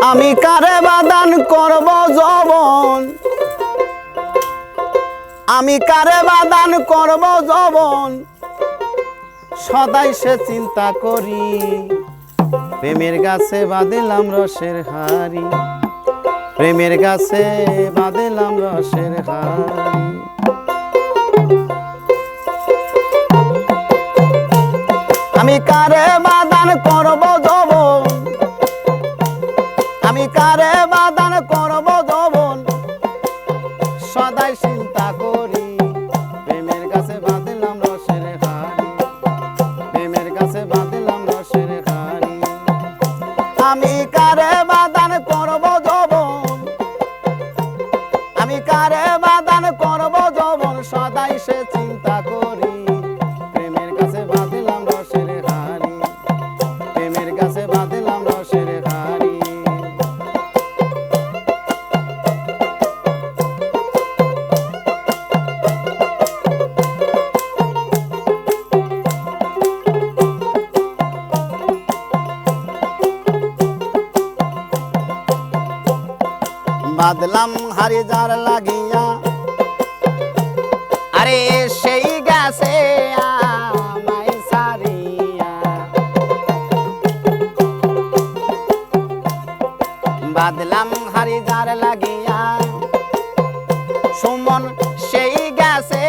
আমি কারে বাদান করব যৌবন, আমি কারে বাদান করব যৌবন, সদাই সে চিন্তা করি। প্রেমের গাছে বাঁধিলাম রসের হাড়ি, প্রেমের গাছে বাঁধিলাম রসের হাড়ি। আমি কারে বাদান করব যৌবন, আমি কারে বাদান করব যৌবন, সদাই চিন্তা করি। প্রেমের গাছে বাঁধিলাম রসের হাড়ি, প্রেমের গাছে বাঁধিলাম রসের হাড়ি। আমি কারে বাদান করব যৌবন, আমি কারে বাদান করব যৌবন, সদাই সে চিন্তা করি। প্রেমের গাছে বাঁধিলাম রসের হাড়ি, প্রেমের গাছে বাঁধিলাম রসের হাড়ি। বাঁধলাম হারি যার লাগিয়া, আরে সেই গাছে আমায় সারিয়া। বাঁধলাম হারি যার লাগিয়া, সুমন সেই গাছে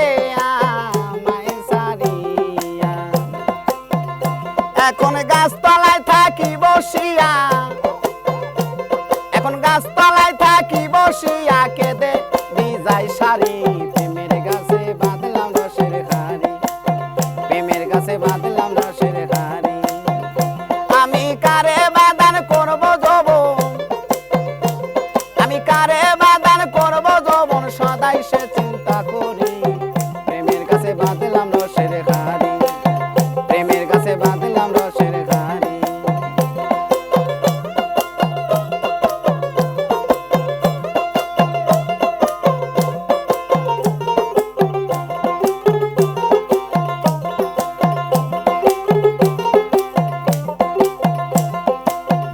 আমায় সারিয়া। এখন গাছতলায় থাকি বসিয়া, এখন গাছতলায় থাকি বসিয়া, কেঁদে ভিজাই শাড়ি। প্রেমের গাছে বাঁধলাম রসের হাড়ি, প্রেমের গাছে বাঁধলাম রসের হাড়ি। আমি কারে বাদান করব যৌবন, আমি কারে বাদান করব যৌবন, সদাই সে চিন্তা করি। প্রেমের গাছে বাঁধলাম রসের হাড়ি, প্রেমের গাছে বাঁধলাম রসের হাড়ি।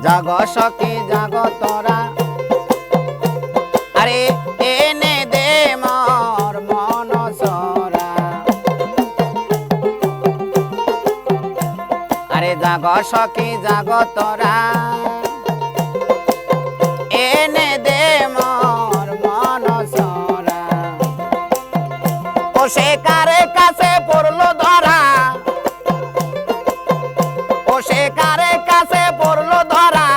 জাগ সখী জাগ তোরা, আরে এনে দে মোর মন সরা। আরে জাগ সখী জাগ তোরা, এনে দে মোর মন সরা। ও সে কারে কাছে পড়লো ধরা, ও সে কারে কাছে পড়লো ধরা।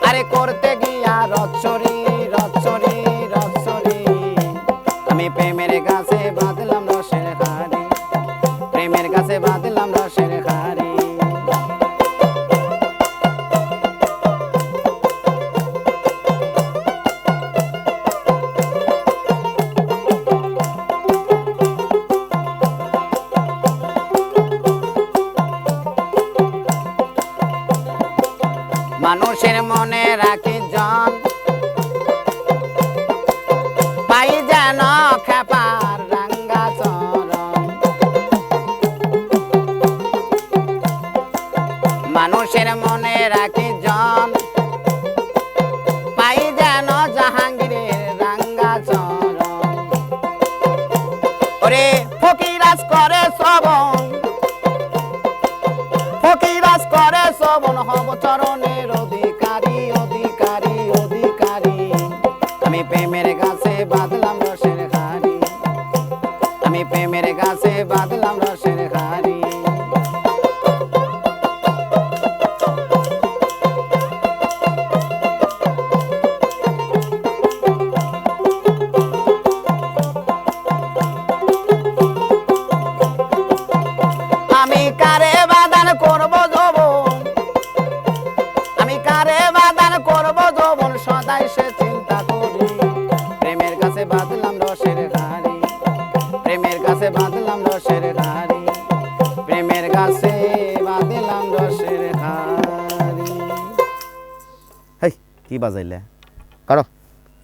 আরে করতে গিয়া রচ্চরি রচ্চরি রচ্চরি। আমি প্রেমের গাছে বাঁধলাম রসের হাড়ি, প্রেমের গাছে বাঁধলাম রসের হাড়ি। মানুষের মনে রাখি জন, পাই যেন খেপার রাঙ্গা চরণ। মানুষের মনে রাখি জন, পাই যেন জাহাঙ্গীরের রাঙ্গা চরণ। ওরে ফকিরাজ করে শ্রবণ, ফকিরাজ করে শ্রবণ, হব চরণের অধিকারী অধিকারী অধিকারী। আমি প্রেমের গাছে বাঁধলাম রসের হাড়ি, আমি প্রেমের গাছে বাঁধলাম রসের হাড়ি। আমি কারে বাদান করব যৌবন, আমি কারে বাদান করব যৌবন, সদাই সে চিন্তা করি। প্রেমের গাছে বাঁধলাম রসের হাড়ি, প্রেমের গাছে বাঁধলাম রসের হাড়ি, প্রেমের গাছে বাঁধলাম রসের হাড়ি। হেই কি বাজাইলে করো।